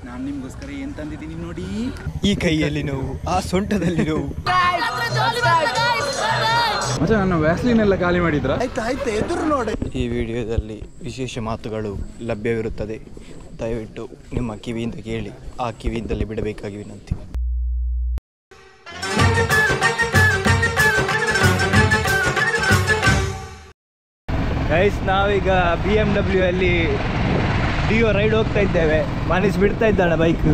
ನಾನು ನಿಮಗೋಸ್ಕರ ಏನು ತಂದಿದ್ದೀನಿ ನೋಡಿ. ಈ ಕೈಯಲ್ಲಿ ನೋವು, ಆ ಸೊಂಟದಲ್ಲಿ ನೋವು. ಮತ್ತೆ ನನ್ನ ವ್ಯಾಸ್ಲಿನ್ ಎಲ್ಲ ಖಾಲಿ ಮಾಡಿದ್ರ? ಆಯ್ತು ಎದುರು ನೋಡಿ. ಈ ವಿಡಿಯೋದಲ್ಲಿ ವಿಶೇಷ ಮಾತುಗಳು ಲಭ್ಯವಿರುತ್ತದೆ. ದಯವಿಟ್ಟು ನಿಮ್ಮ ಕಿವಿಯಿಂದ ಕೇಳಿ, ಆ ಕಿವಿಯಿಂದಲೇ ಬಿಡಬೇಕಾಗಿ ವಿನಂತಿ. ಗೈಸ್, ನಾವೀಗ BMW ಅಲ್ಲಿ ಡಿಯೋ ರೈಡ್ ಹೋಗ್ತಾ ಇದ್ದೇವೆ. ಮನಸ್ಸು ಬಿಡ್ತಾ ಇದ್ದಾಳೆ ಬೈಕ್.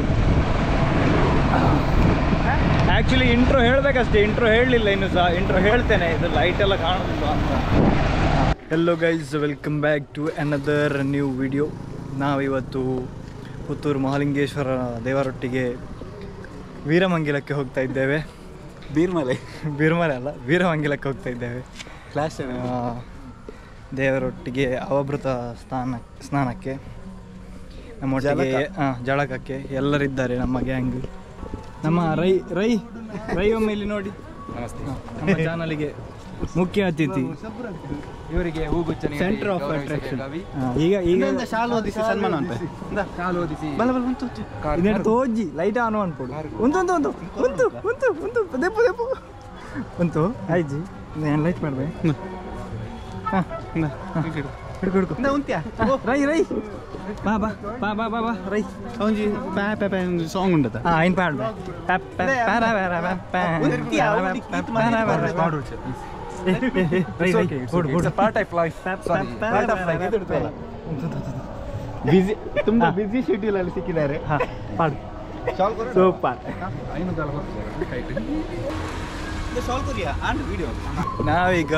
ಆ್ಯಕ್ಚುಲಿ ಇಂಟ್ರೋ ಹೇಳಬೇಕಷ್ಟೇ, ಇಂಟ್ರೋ ಹೇಳಲಿಲ್ಲ ಇನ್ನೂ ಸಹ. ಇಂಟ್ರೋ ಹೇಳ್ತೇನೆ, ಇದು ಲೈಟ್ ಎಲ್ಲ ಕಾಣೋದಿಲ್ಲ ಅಂತ. Hello guys, welcome back to another new video. ನಾವಿವತ್ತು ಪುತ್ತೂರು ಮಹಾಲಿಂಗೇಶ್ವರ ದೇವರೊಟ್ಟಿಗೆ ವೀರಮಂಗಿಲಕ್ಕೆ ಹೋಗ್ತಾ ಇದ್ದೇವೆ. ಬೀರ್ಮಲೆ ಅಲ್ಲ, ವೀರಮಂಗಿಲಕ್ಕೆ ಹೋಗ್ತಾ ಇದ್ದೇವೆ. ದೇವರೊಟ್ಟಿಗೆ ಅವಭೃತ ಸ್ನಾನಕ್ಕೆ, ನಮ್ಮೊಟ್ಟಿಗೆ ಜಳಕಕ್ಕೆ ಎಲ್ಲರಿದ್ದಾರೆ. ನಮ್ಮ ಗ್ಯಾಂಗ್, ನಮ್ಮ ರೈ ಒಮ್ಮೆ ಇಲ್ಲಿ ನೋಡಿ. ನಮಸ್ತೆ. ನಮ್ಮ ಚಾನಲ್ಗೆ ಮುಖ್ಯ ಅತಿಥಿ, ಇವರಿಗೆ ಹೂಗುಚ್ಚ ಸೆಂಟರ್ ಆಫ್ ಅಟ್ರಾಕ್ಷನ್. ಈಗ ಶಾಲು ಓದಿಸಿ ಸನ್ಮಾನ ಅಂತ. ಶಾಲು ಓದಿಸಿ ತೋಜಿ ಲೈಟ್ ಆನ್ ಅನ್ಕೊಡು. ಒಂದು ಆಯ್ಜಿ ಲೈಟ್ ಮಾಡ್ಬೇ. ರೈ ಬಾ ಬಾ ಬಾ ಬಾ ಬಾ ಬಾ ರೈ ಒಂಜಿ ಪ್ಯಾ ಪ್ಯಾ ಪ್ಯಾ ಸಾಂಗ್ ಉಂಟದ. ಐನ್ ಪಾಡ್ ತುಂಬಾ ಬಿಸಿ ಶೆಡ್ಯೂಲ್ ಅಲ್ಲಿ ಸಿಕ್ಕಿದ್ದಾರೆ. ಸೂಪರ್. ನಾವೀಗ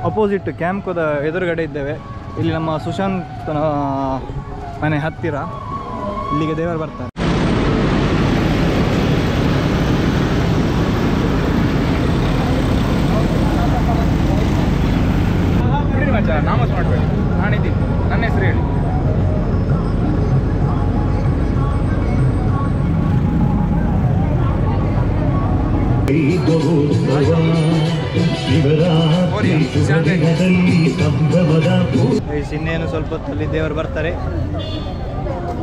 ಅಪೋಸಿಟ್ ಕ್ಯಾಂಪ್ಕೋದ ಎದುರುಗಡೆ ಇದ್ದೇವೆ. ಇಲ್ಲಿ ನಮ್ಮ ಸುಶಾಂತನ ಮನೆ ಹತ್ತಿರ. ಇಲ್ಲಿಗೆ ದೇವರು ಬರ್ತಾರೆ. ನಾಮಸ್ ಮಾಡಬೇಡಿ, ನಾನಿದ್ದೀನಿ, ನನ್ನ ಹೆಸರು ಹೇಳಿ. ಇನ್ನೇನು ಸ್ವಲ್ಪ ಹೊತ್ತಲ್ಲಿ ದೇವರು ಬರ್ತಾರೆ.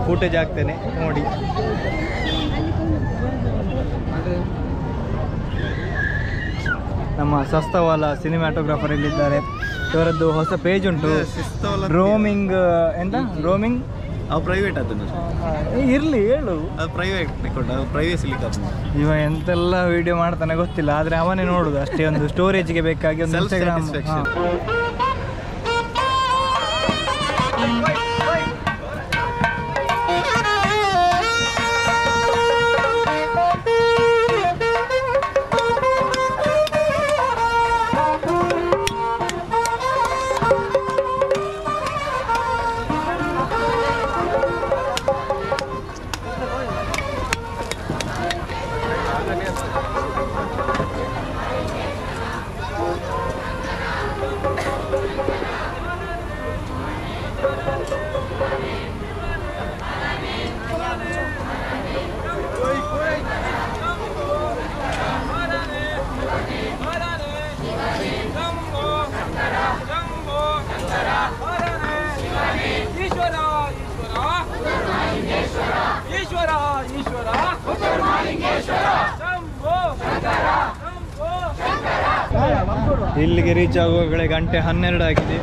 ಫೂಟೇಜ್ ಹಾಕ್ತೇನೆ ನೋಡಿ. ನಮ್ಮ ಸಸ್ತವಾಲ ಸಿನಿಮ್ಯಾಟೋಗ್ರಾಫರ್ ಇಲ್ಲಿದ್ದಾರೆ. ಇವರದ್ದು ಹೊಸ ಪೇಜ್ ಉಂಟು, ರೋಮಿಂಗ್. ಎಂತ ರೋಮಿಂಗ್? ಪ್ರೈವೇಟ್ ಅದನ್ನು ಇರ್ಲಿ ಹೇಳು. Private privacy. ಇವ ಎಂತೆಲ್ಲ ವಿಡಿಯೋ ಮಾಡ್ತಾನೆ ಗೊತ್ತಿಲ್ಲ, ಆದ್ರೆ ಅವನೇ ನೋಡುದು ಅಷ್ಟೇ. ಒಂದು ಸ್ಟೋರೇಜ್ಗೆ ಬೇಕಾಗಿ ಒಂದು ಇನ್ಸ್ಟಾಗ್ರಾಮ್. ಇಲ್ಲಿಗೆ ರೀಚ್ ಆಗುವಾಗಲೇ ಗಂಟೆ 12 ಆಗಿದೆ.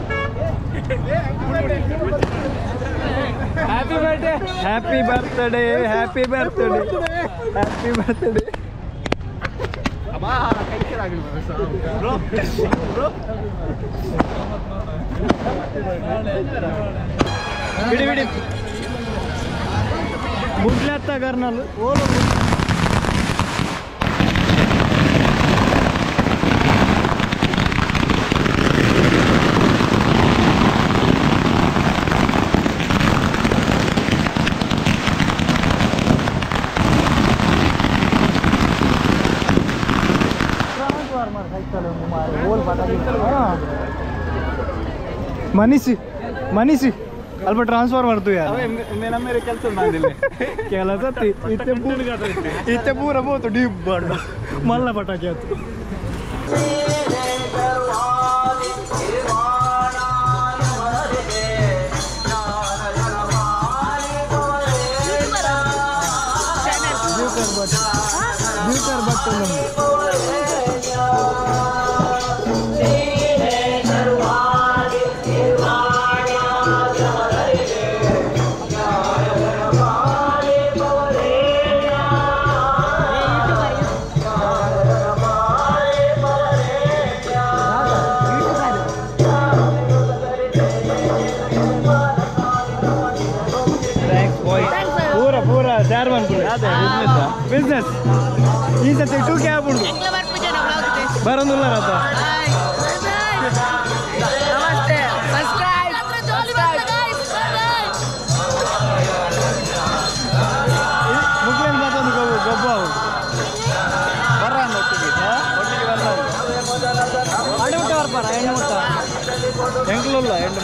Happy birthday, happy birthday, happy birthday, happy birthday. ಬಿಡಿ ಬಿಡಿ ಮುಡ್ಲತ್ತ ಗರ್ನಲ್ ಓಲು. ಮನೀಸಿ ಅಲ್ಪ ಟ್ರಾನ್ಸ್ಫರ್ ಮಾಡ್ತು ಯಾರು ಕೆಲಸ ಇತ್ತೆ ಪೂರ ಬೋತು ಡೀಪ್ ಬಾಡು ಮಲ್ಲ ಪಟಾಕಿ ಆಯ್ತು. ಬ್ಯೂಟರ್ ಬಟ್ಟೆ पूरा चारवन बिजनेस ಈ ಸತಿ 2K ಆಗ್ಬಿಡು ಬರೋದಿಲ್ಲ ರಾತ ನಮಸ್ತೆ ಸಬ್ಸ್ಕ್ರೈಬ್ ಮುಗ್ಲೇನ್ ಮಾತೊಂದು ಗೊಬ್ಬ ಬರ್ರ ಒಟ್ಟಿಗೆ ಅಡುಟ ಬರ್ಬಾರ ಹೆಣ್ಣು ಮುಟ್ಟ ಹೆಂಗ್ಲಲ್ಲ ಹೆಣ್ಣು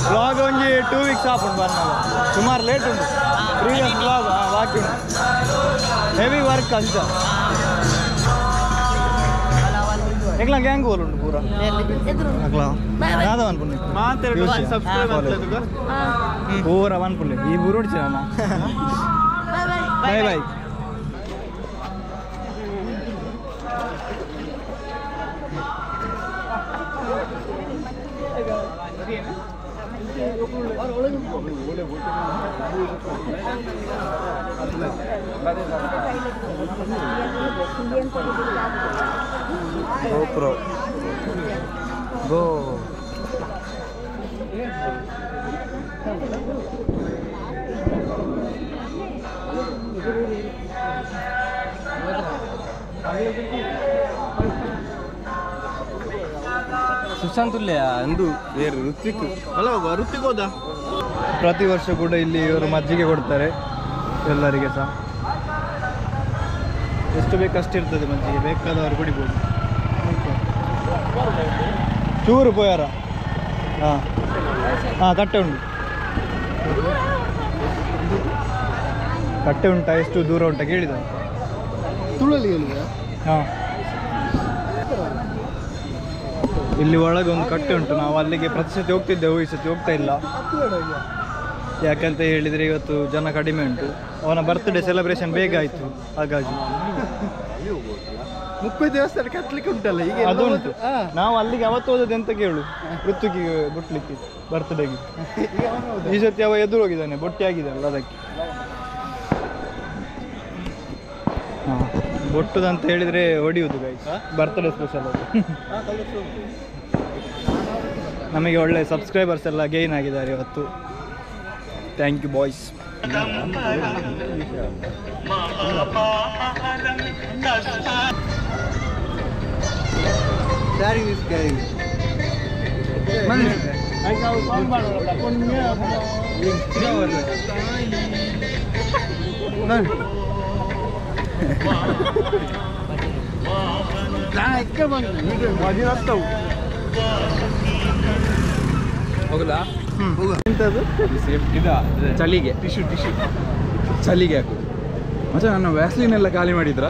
ಬ್ಲಾಗ್ ಒಂಜಿ 2 ವೀಕ್ಸ್ ಆಪುಂಡು ಬರ್ನ ಸುಮಾರು ಲೇಟ್ ಉಂಟು ಪ್ರೀವಿಯಸ್ ಬ್ಲಾಗ್ ಬಾಕಿ ಉಂಟು ಹೆವಿ ವರ್ಕ್ ಅಂಚ ಎಗ್ಲ ಗ್ಯಾಂಗ್ ಬೋಲ್ ಉಂಟು ಪೂರ ಅಗ್ಲ ಯಾವ್ದವ ಅನ್ಪುಣ್ಣಿ ಪೂರ ಅನ್ಪುಣ್ಣಿ ಈ ಬೂರು ಹೊಡ್ಚಿ ನಾನು ಬಾಯ್ ಬಾಯ್ GoPro Go ಸುಶಾಂತ್ ಅಂದು ಬೇರೆ ಋತ್ವಿಕ್ ಅಲ್ಲ ಋತ್ವಿಕ್ ಹೋದ ಪ್ರತಿ ವರ್ಷ ಕೂಡ ಇಲ್ಲಿ ಇವರು ಮಜ್ಜಿಗೆ ಕೊಡ್ತಾರೆ ಎಲ್ಲರಿಗೆ ಸಹ ಎಷ್ಟು ಬೇಕಷ್ಟು ಇರ್ತದೆ ಮಜ್ಜಿಗೆ ಬೇಕಾದವರು ಕುಡಿಬೋದು ಚೂರು ಪೋಯಾರ ಹಾಂ ಹಾಂ ಕಟ್ಟೆ ಉಂಟು ಕಟ್ಟೆ ಉಂಟಾ ಎಷ್ಟು ದೂರ ಉಂಟಾ ಕೇಳಿದ ತುಳಲಿ ಹಾಂ ಇಲ್ಲಿ ಒಳಗೆ ಒಂದು ಕಟ್ಟೆ ಉಂಟು ನಾವು ಅಲ್ಲಿಗೆ ಪ್ರತಿ ಸತಿ ಹೋಗ್ತಿದ್ದೆವು ಈ ಸತಿ ಹೋಗ್ತಾ ಇಲ್ಲ ಯಾಕಂತ ಹೇಳಿದರೆ ಇವತ್ತು ಜನ ಕಡಿಮೆ ಉಂಟು ಅವನ ಬರ್ತ್ಡೇ ಸೆಲೆಬ್ರೇಷನ್ ಬೇಗ ಆಯಿತು ಹಾಗಾಗಿ ಮುಕ್ಕು ದೇವಸ್ಥಾನ ಕಟ್ಟಲಿಕ್ಕೆ ಉಂಟಲ್ಲ ಈಗ ಅದು ಉಂಟು ನಾವು ಅಲ್ಲಿಗೆ ಅವತ್ತು ಹೋದದ್ದು ಎಂತ ಕೇಳು ಋತುಕಿಗೆ ಬುಟ್ಲಿಕ್ಕೆ ಬರ್ತ್ಡೇಗೆ ಈ ಸತಿ ಅವ ಎದುರು ಹೋಗಿದ್ದಾನೆ ಬೊಟ್ಟೆ ಆಗಿದೆಯಲ್ಲ ಅದಕ್ಕೆ ಹಾಂ ಬೊಟ್ಟುದಂತ ಹೇಳಿದರೆ ಹೊಡಿಯುವುದು ಗೈಸ್ ಬರ್ತ್ಡೇ ಸ್ಪೆಷಲ್ ಅದು ನಮಗೆ ಒಳ್ಳೆ ಸಬ್ಸ್ಕ್ರೈಬರ್ಸ್ ಎಲ್ಲ ಗೇನ್ ಆಗಿದ್ದಾರೆ ಇವತ್ತು ಥ್ಯಾಂಕ್ ಯು ಬಾಯ್ಸ್ ಹೋಗಲ್ಲ ಎಂಥದ್ದು ಚಳಿಗೆ ಟಿಶ್ಯೂ ಚಳಿಗೆ ಹಾಕು ಮತ್ತೆ ನನ್ನ ವ್ಯಾಸ್ಲಿನ್ ಎಲ್ಲ ಖಾಲಿ ಮಾಡಿದ್ರ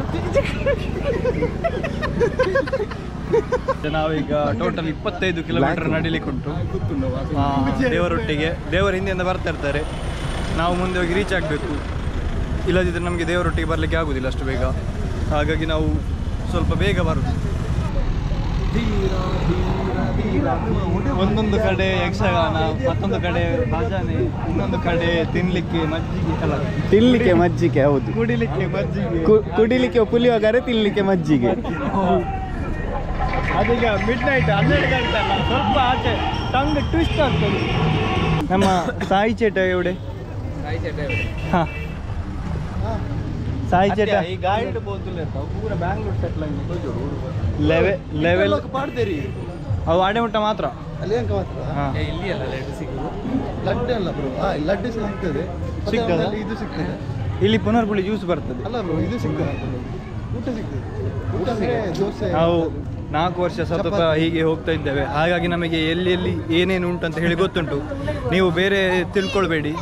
ನಾವೀಗ ಟೋಟಲ್ 25 ಕಿಲೋಮೀಟರ್ ನಡಿಲಿಕ್ಕೆ ಉಂಟು ದೇವರೊಟ್ಟಿಗೆ ದೇವರ ಹಿಂದೆಯಿಂದ ಬರ್ತಾ ಇರ್ತಾರೆ ನಾವು ಮುಂದೆ ಹೋಗಿ ರೀಚ್ ಆಗಬೇಕು ಇಲ್ಲದಿದ್ದರೆ ನಮಗೆ ದೇವರೊಟ್ಟಿಗೆ ಬರಲಿಕ್ಕೆ ಆಗೋದಿಲ್ಲ ಅಷ್ಟು ಬೇಗ ಹಾಗಾಗಿ ನಾವು ಸ್ವಲ್ಪ ಬೇಗ ಬರೋದು ಒಂದೊಂದು ಕಡೆ ಯಕ್ಷಗಾನ ಮತ್ತೊಂದು ಕಡೆ ಭಜನೆ ಇನ್ನೊಂದು ಕಡೆ ತಿನ್ಲಿಕ್ಕೆ ಮಜ್ಜಿಗೆ ಅಲ್ಲ ತಿನ್ಲಿಕ್ಕೆ ಮಜ್ಜಿಗೆ ಹೌದು ಕುಡಿಲಿಕ್ಕೆ ಮಜ್ಜಿಗೆ ಕುಡಿಲಿಕ್ಕೆ ಪುಳಿಯೋಗರೆ ತಿನ್ಲಿಕ್ಕೆ ಮಜ್ಜಿಗೆ ಅದೀಗ ಮಿಡ್ ನೈಟ್ 12 ಗಂಟೆ ಅಲ್ಲ ಸ್ವಲ್ಪ ಆಚೆ ಟಂಗ್ ಟ್ವಿಸ್ಟ್ ಆಗ್ತದೆ ನಮ್ಮ ಸಾಯಿ ಚೇಟ ಎವಡೆ ಹಾಂ ಸಾಯಿ ಚೇಟ ಈ ಗಾಡಿ ಬೋತುಲ್ ಇರ್ತಾವೆ ಪೂರ ಬ್ಯಾಂಗ್ಳೂರ್ ಸೆಟ್ಲ್ ಲೆವೆಲ್ ಮಾಡ್ತೀರಿ ಅವು ಆಡೆ ಮುಟ್ಟ ಮಾತ್ರ ಅಲ್ಲಿ ಅಂಕ ಮಾತ್ರ ಇಲ್ಲಿ ಅಲ್ಲ ಲಡ್ಡು ಸಿಗೋದು ಲಡ್ಡು ಅಲ್ಲ ಬ್ರೋ ಲಡ್ಡು ಸಿಗ್ತದೆ ಸಿಗ್ತದೆ ಇದು ಸಿಗ್ತದೆ ಇಲ್ಲಿ ಪುನರ್ಪುಳಿ ಜ್ಯೂಸ್ ಬರ್ತದೆ ಅಲ್ಲ ಬ್ರೋ ಇದು ಸಿಗ್ತದೆ ಊಟ ಸಿಗ್ತದೆ ಊಟ ಅಂದ್ರೆ ದೋಸೆ ನಾವು 4 ವರ್ಷ ಸತತ ಹೀಗೆ ಹೋಗ್ತಾ ಇದ್ದೇವೆ ಹಾಗಾಗಿ ನಮಗೆ ಎಲ್ಲಿ ಎಲ್ಲಿ ಏನೇನು ಉಂಟು ಅಂತ ಹೇಳಿ ಗೊತ್ತುಂಟು ನೀವು ಬೇರೆ ತಿಳ್ಕೊಳ್ಬೇಡಿ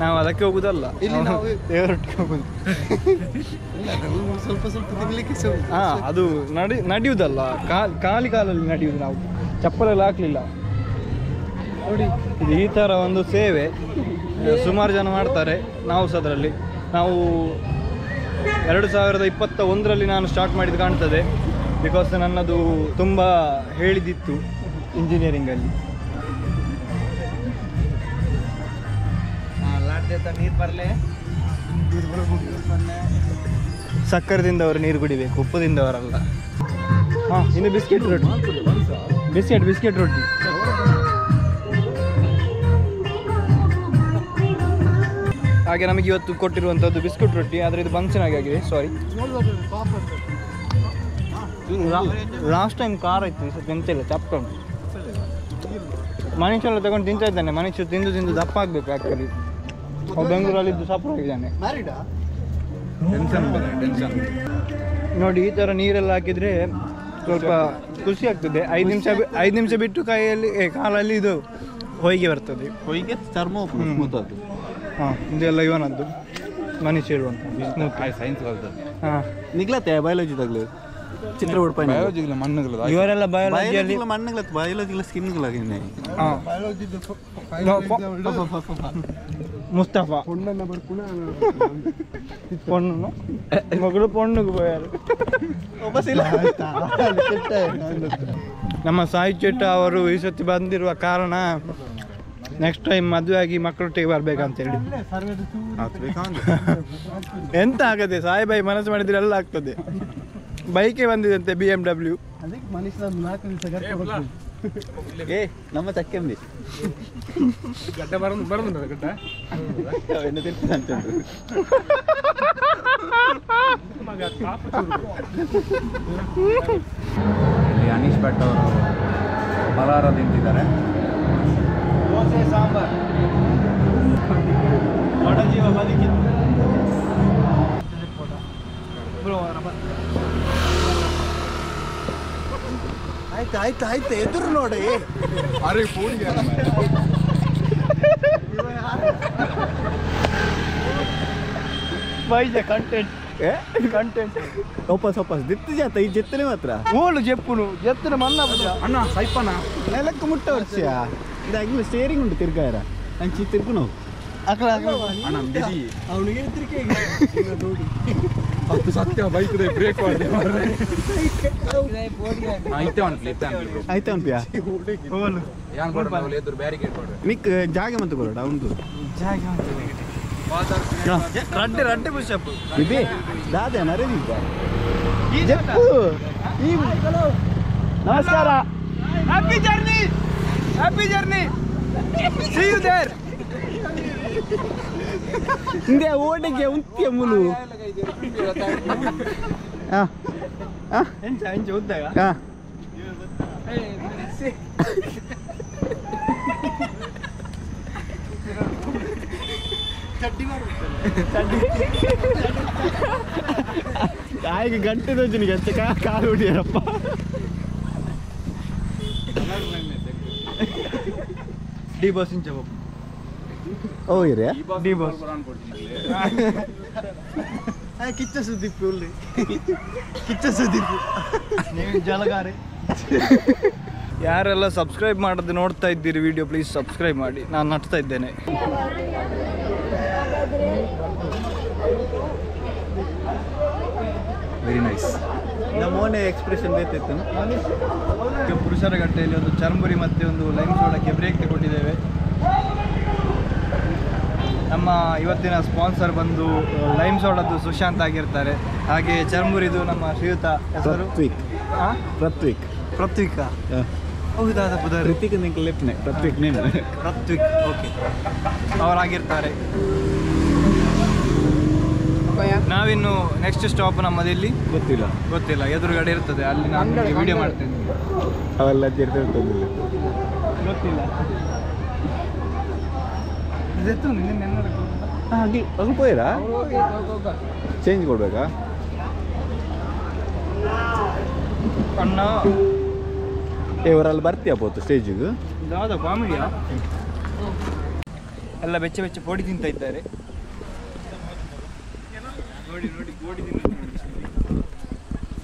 ನಾವು ಅದಕ್ಕೆ ಹೋಗುದಲ್ಲ ಇಲ್ಲಿ ನಾವು ದೇವರೊಟ್ಟಿಗೆ ಹೋಗುದು ಸ್ವಲ್ಪ ಸ್ವಲ್ಪ ತಿನ್ಲಿಕ್ಕೆ ಹಾಂ ಅದು ನಡೆಯುವುದಲ್ಲ ಖಾಲಿ ಕಾಲಲ್ಲಿ ನಡೆಯುವುದು ನಾವು ಚಪ್ಪಲೆಲ್ಲ ಹಾಕ್ಲಿಲ್ಲ ನೋಡಿ ಇದು ಈ ಥರ ಒಂದು ಸೇವೆ ಸುಮಾರು ಜನ ಮಾಡ್ತಾರೆ, ನಾವು ಸಹ ಅದರಲ್ಲಿ. ನಾವು 2021ರಲ್ಲಿ ನಾನು ಸ್ಟಾರ್ಟ್ ಮಾಡಿದ್ದು ಕಾಣ್ತದೆ, ಬಿಕಾಸ್ ನನ್ನದು ತುಂಬ ಹೇಳಿದಿತ್ತು ಇಂಜಿನಿಯರಿಂಗಲ್ಲಿ. ನೀರು ಬರಲೇ, ಸಕ್ಕರೆದಿಂದವರು ನೀರು ಕುಡಿಬೇಕು, ಉಪ್ಪುದಿಂದವರಲ್ಲ. ಹಾಂ, ಇನ್ನು ಬಿಸ್ಕೆಟ್ ರೊಟ್ಟಿ, ಬಿಸ್ಕೆಟ್ ರೊಟ್ಟಿ. ಹಾಗೆ ನಮಗೆ ಇವತ್ತು ಕೊಟ್ಟಿರುವಂಥದ್ದು ಬಿಸ್ಕೆಟ್ ರೊಟ್ಟಿ, ಆದರೆ ಇದು ಬನ್ಸಿನಾಗಿದೆ, ಸಾರಿ. ಲಾಸ್ಟ್ ಟೈಮ್ ಖಾರ ಇತ್ತು, ಈ ಸತಿ ಎಂತ ಇಲ್ಲ, ಚಪ್ಪ ಉಂಟು. ಮನುಷ್ಯ ಎಲ್ಲ ತಗೊಂಡು ತಿಂತಾ ಇದ್ದಾನೆ. ಮನುಷ್ಯ ತಿಂದು ದಪ್ಪ ಆಗಬೇಕು ಆ್ಯಕ್ಚುಲಿ. ಬೆಂಗಳೂರಲ್ಲಿದ್ದು ಸಫರ್ ಆಗಿದ್ದಾನೆ. ನೋಡಿ, ಈ ಥರ ನೀರೆಲ್ಲ ಹಾಕಿದರೆ ಸ್ವಲ್ಪ ಖುಷಿ ಆಗ್ತದೆ. 5 ನಿಮಿಷ ಬಿಟ್ಟು ಕಾಲಲ್ಲಿ ಇದು ಹೊಯ್ಗೆ ಬರ್ತದೆ. ಹೊಯ್ಗೆ ಚರ್ಮ ಹಾಂ, ಇದೆಲ್ಲ ಇವನದ್ದು ಮನುಷ್ಯ ಹೇಳುವಂಥ ಸೈನ್ಸ್ ಕಲ್ತದ್ದು. ಹಾಂ, ನಿಗ್ಲತ್ತೆ ಬಯಾಲಜಿ ತಗಲು ಚಿತ್ರ ಉಡ್ಪಾಯಿ ಬಯಾಲಜಿಗಳ ಮಣ್ಣುಗಳು ಇವರೆಲ್ಲ ಬಯಾಲಜಿಯಲ್ಲಿ ಮಣ್ಣುಗಳ ಬಯಾಲಜಿಗಳ ಸ್ಕಿನ್ಗಳಾಗಿನ್ನೆ. ಹಾಂ, ಮುಸ್ತಫಾ ಪೊಣ್ಣು ಮಗಳು ಪೊಣ್ಣುಗೆ ಹೋಯಾರು. ನಮ್ಮ ಸಾಯಿ ಚೆಟ್ಟ ಅವರು ಈ ಸತಿ ಬಂದಿರುವ ಕಾರಣ ನೆಕ್ಸ್ಟ್ ಟೈಮ್ ಮದುವೆ ಆಗಿ ಮಕ್ಕಳೊಟ್ಟಿಗೆ ಬರ್ಬೇಕಂತೇಳಿ. ಎಂತ ಆಗದೆ, ಸಾಯಿಬಾಯಿ ಮನಸ್ಸು ಮಾಡಿದ್ರೆ ಎಲ್ಲ ಆಗ್ತದೆ. ಬೈಕೆ ಬಂದಿದಂತೆ BMW. ಏ ನಮ್ಮ ಚಕ್ಕೆಂದಿ ಗಡ್ಡ ಬರೋದು ಗಡ್ಡ ಎಣ್ಣೆ ತಿರ್ತಿದೆ ಅಂತ ಇಲ್ಲಿ ಅನೀಶ್ ಭಟ್ ಅವರು ಫಲಾರ ತಿಂತಿದ್ದಾರೆ. ದೋಸೆ ಸಾಂಬಾರ್ ಜೀವ ಬದುಕಿತ್ತು. ಆಯ್ತು ಎದುರು ನೋಡಿ. ಅರೆ ಫೋನ್ ಬೈಜ ಕಂಟೆಂಟ್ ವಾಪಸ್ ದಿತ್ತು ಜಾತ ಈ ಜೆತ್ತನೆ ಮಾತ್ರ ಓಳು ಜೆಪ್ಪುನು ಜೆತ್ತನ ಮನ್ನ ಅಣ್ಣ ಸೈಪನ ನೆಲಕ್ಕೆ ಮುಟ್ಟ ವರ್ಷ ಇದಾಗಿಲ್ಲ. ಸ್ಟೇರಿಂಗ್ ಉಂಟು ತಿರ್ಗಾರ ಅಂಚಿ ತಿರ್ಗು ನಾವು ಅಣ್ಣ ಬಿಡಿ ಅವನಿಗೆ ತಿರ್ಕೆ ಅದು ಸತ್ಯ ಬೈಕ್ ಬ್ರೇಕ್ ಮಾಡಿದೆ. ಐತೆ ಅವನು ಫ್ಲಿಪ್ ಆಯ್ತಾ ಉಂಟ್ಯಾ ಯಾನ್ ಕೊಡ್ಬಾರ್ದು ಎದುರು ಬ್ಯಾರಿಕೇಡ್ ಕೊಡ್ಬೇಕು. ನಿಕ್ ಜಾಗ ಮತ್ತೆ ಕೊಡೋಣ ಅವನದು ರಡ್ಡೆ ಪುಷಪ್ ಇದೇ ದಾದೆ ನರೇದಿದ್ದ. ನಮಸ್ಕಾರ. Happy journey see you there. ಹಿಂದೆ ಓಡಿಗೆ ಉಂತ್ಯ ಮುಲು ಹೆಂಚ ಉದ್ದಾಗ ಕಾಯಿಗೆ ಗಂಟೆ ದೋಜನಿಗೆ ಅಂತ ಕಾಲು ಹೊಡಿಯಾರಪ್ಪ. ಡಿ ಬಾಸ್ ಇಂಚ ಓ ಇರೇ ಡಿ ಬಾಸ್ ಕಿಚ್ಚ ಸುದೀಪ್ ಕಿಚ್ಚ ಸುದೀಪ್ ನೀವು ಜಲಗಾರೆ. ಯಾರೆಲ್ಲ ಸಬ್ಸ್ಕ್ರೈಬ್ ಮಾಡದೆ ನೋಡ್ತಾ ಇದ್ದೀರಿ ವಿಡಿಯೋ, ಪ್ಲೀಸ್ ಸಬ್ಸ್ಕ್ರೈಬ್ ಮಾಡಿ. ನಾನು ನಡ್ತಾ ಇದ್ದೇನೆ. Very nice. ನಮ್ಮ ಓನೇ ಎಕ್ಸ್ಪ್ರೆಷನ್ ಬೇಕಿತ್ತು. ಪುರುಷರ ಗಟ್ಟೆಯಲ್ಲಿ ಒಂದು ಚರ್ಮುರಿ ಮತ್ತು ಒಂದು ಲೈಮ್ ಸೋಡಕ್ಕೆ ಬ್ರೇಕ್ ತಗೊಂಡಿದ್ದೇವೆ. ನಮ್ಮ ಇವತ್ತಿನ ಸ್ಪಾನ್ಸರ್ ಬಂದು ಲೈಮ್ ಸೋಡದ್ದು ಸುಶಾಂತ್ ಆಗಿರ್ತಾರೆ. ಹಾಗೆ ಚರ್ಮುರಿದು ನಮ್ಮ ಶ್ರೀಯುತ ಹೆಸರು ಪೃಥ್ವಿಕ್. ಹೌದಾದ ಪುದರ್ ಋತಿಕ್ ನಿಂಗೆ ಲೆಫ್ಟ್ನೆ ಪೃಥ್ವಿಕ್ ಓಕೆ, ಅವರಾಗಿರ್ತಾರೆ. ನಾವಿನ್ನು ನೆಕ್ಸ್ಟ್ ಸ್ಟಾಪ್ ನಮ್ಮದಿಲ್ಲಿ ಗೊತ್ತಿಲ್ಲ, ಎದುರುಗಡೆ ಇರ್ತದೆ, ಅಲ್ಲಿ ನಾನು ವಿಡಿಯೋ ಮಾಡ್ತೇನೆ. ಅವೆಲ್ಲ ಇರ್ತದಿಲ್ಲ, ಗೊತ್ತಿಲ್ಲ. ಹಾಗೆ ಅದು ಪೋಯ್ರಾ ಚೇಂಜ್ ಕೊಡ್ಬೇಕಾ ಅಣ್ಣ? ಇವರಲ್ಲಿ ಬರ್ತೀಯ ಪೋತು ಸ್ಟೇಜಿಗೆ? ಯಾವ್ದು ಕಾಮಿಡಿಯಾ? ಎಲ್ಲ ಬೆಚ್ಚ ಪೋಡಿ ತಿಂತ ಇದ್ದಾರೆ. ನೋಡಿ ಗೋಡಿ ತಿಂತ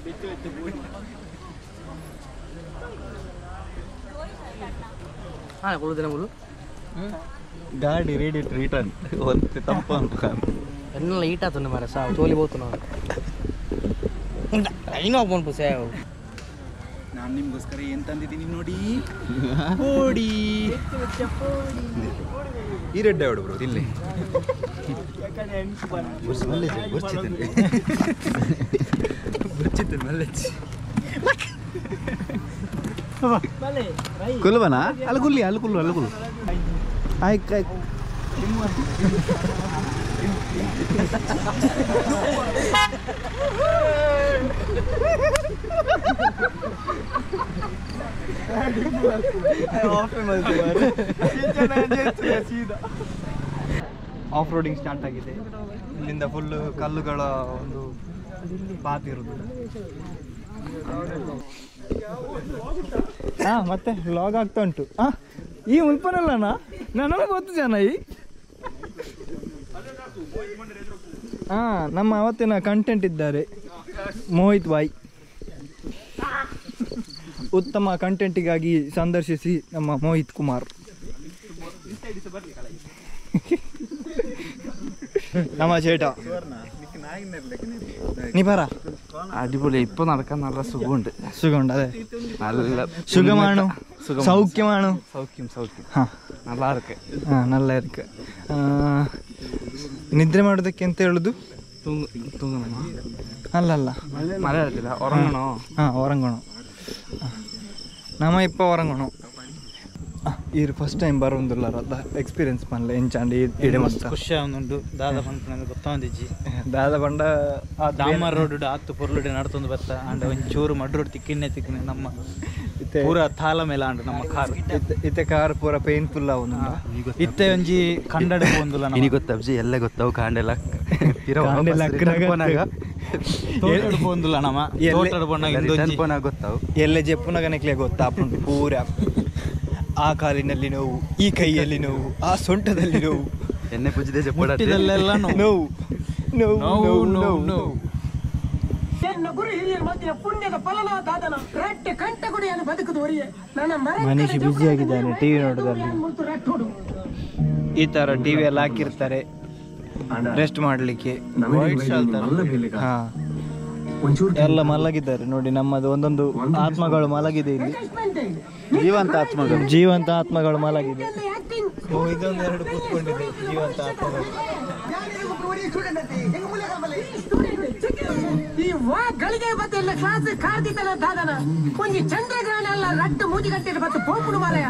ಬೆಚ್ಚ ಪೋಡಿ. ಹಾಂ ಕೊಡುವುದಿಲ್ಲ ಮುರು ಗಾಡಿ ರೇಡಿಯೇಟರ್ ರಿಟರ್ನ್ ಒಂದು ತಂಪ ಎಲ್ಲ ಈಟ್ ಆತಂದು ಮರ ಸಾ ತೋಲಿ ಬೋತು ಐನೋ ಬಂದು ಸೇವ್ ನಾನು ನಿಮ್ಗೋಸ್ಕರ ಏನ್ ತಂದಿದ್ದೀನಿ ನೋಡಿ. ಪೋಡಿ ಈ ರೆಡ್ಡ ಯಾವ್ದು ಬ್ರೋ ಇಲ್ಲಿ ಕುಲ್ಬನಾ ಅಲ್ಗುಲ್ಲಿ ಅಲ್ಗುಲ್ಲು ಅಲ್ಗುಲ್ಲು ಆಯ್ತು ಆಯ್ತು ಆಫ್ ರೋಡಿಂಗ್ ಸ್ಟಾರ್ಟ್ ಆಗಿದೆ. ಇಲ್ಲಿಂದ ಫುಲ್ಲು ಕಲ್ಲುಗಳ ಒಂದು ಪಾತ್ ಇರೋದು. ಹಾಂ ಮತ್ತೆ ವ್ಲಾಗ್ ಆಗ್ತಾ ಉಂಟು. ಈ ಉಲ್ಪನಲ್ಲಣ್ಣ ನನಗೆ ಗೊತ್ತು ಜನ ಈ ನಮ್ಮ ಅವತ್ತಿನ ಕಂಟೆಂಟ್ ಇದ್ದಾರೆ ಮೋಹಿತ್ ಬಾಯ್. ಉತ್ತಮ ಕಂಟೆಂಟಿಗಾಗಿ ಸಂದರ್ಶಿಸಿ ನಮ್ಮ ಮೋಹಿತ್ ಕುಮಾರ್. ನಮ್ಮ ചേട്ട നീ പറ. അടിപൊളി. ഇപ്പൊ നടക്കാൻ നല്ല സുഖമുണ്ട്. സുഖമുണ്ട് അതെ. നല്ല സുഖമാണോ? സൗഖ്യമാണോ? സൗഖ്യം സൗഖ്യം. நல்லா இருக்கு. நல்லா இருக்கு. ನಿದ್ರೆ ಮಾಡೋದಕ್ಕೆ ಅಂತ ಹೇಳುದು ಅಲ್ಲಲ್ಲ മലയാളത്തില ഉറങ്ങണോ? ഉറങ്ങണം. നമ്മ ഇപ്പോൾ ഉറങ്ങണം. ಈ ಫಸ್ಟ್ ಟೈಮ್ ಬರೋದಿಲ್ಲ ಎಕ್ಸ್ಪೀರಿಯನ್ಸ್ ಮಾಡಲ ಎಂಚಾಂಡಿ ಇಡೆ ಮಸ್ತ್ ಖುಷಿ ಆಗುಂಡು. ದಾದ ಪಂಡ ಗೊತ್ತಾಂದಿಜ್ಜಿ ದಾದ ಪಂಡ ದಾಮರ್ ರೋಡ್ ಆತ್ತು ಪೊರ್ಲುಡೆ ನಡ್ತೊಂದು ಬತ್ತ ಅಂಡ ಒಂಚೂರು ಮಡ್ರೋಡ್ ತಿಕ್ಕಿನ್ನೆ ನಮ್ಮ ಪೂರ ತಾಲ ಮೇಲೆ ಅಂಡು ನಮ್ಮ ಕಾರ್ ಇತ್ತೆ ಕಾರ್ ಪೂರ ಪೇನ್ಫುಲ್ ಆവുന്നു. ಇತ್ತೆ ಒಂಜಿ ಕನ್ನಡ ಬಂದುಲ್ಲ ഇനി ಗೊತ್ತಬ್ಜಿ ಎಲ್ಲ ಗೊತ್ತಾವು ಕಾಂಡೆಲ್ಲ ತೋಟಡ್ ಬಂದುಲ್ಲ ನಮ್ಮ ತೋಟಡ್ ಬಂದಾಗ ಗೊತ್ತಾವು ಎಲ್ಲ ಜಪ್ಪುನಗನಕ್ಲೆ ಗೊತ್ತಾಪುಂಡು ಪೂರ. ಆ ಕಾಲಿನಲ್ಲಿ ನೋವು, ಈ ಕೈಯಲ್ಲಿ ನೋವು, ಆ ಸೊಂಟದಲ್ಲಿ ನೋವು, ಎಣ್ಣೆ ಪುಜ್ಜಿದೆ ಮುಟ್ಟಿದಲ್ಲೆಲ್ಲ ನೋವು ನೋವು ನೋವು ನೋವು ನೋವು. ಮನೀಶ್ ಬ್ಯುಸಿ ಆಗಿದ್ದಾನೆ ಟಿವಿ ನೋಡೋದ್ರಲ್ಲಿ. ಈ ತರ ಟಿವಿ ಎಲ್ಲ ಹಾಕಿರ್ತಾರೆ ರೆಸ್ಟ್ ಮಾಡ್ಲಿಕ್ಕೆ. ಹಾ ಎಲ್ಲ ಮಲಗಿದ್ದಾರೆ ನೋಡಿ. ನಮ್ಮದು ಒಂದೊಂದು ಆತ್ಮಗಳು ಮಲಗಿದೆ ಇಲ್ಲಿ. ಜೀವಂತ ಆತ್ಮಗಳು ಮಲಗಿದೆ. ಇದೊಂದೆರಡು ಕೂತ್ಕೊಂಡಿದೆ ಜೀವಂತ ಆತ್ಮಗಳು. ಈ ಗಳಿಗೆ ಮತ್ತೆ ಎಲ್ಲ ಕ್ಲಾಸ್ ಕಾಡ್ದಿತ್ತಲ್ಲ ದಾದನ ಒಂಜಿ ಚಂದ್ರಗ್ರಹಣ ಎಲ್ಲ ರಟ್ಟು ಮೂಜಿ ಗಂಟೆ ಬತ್ತು ಪೋಪುಡು ಮಾರಾಯ.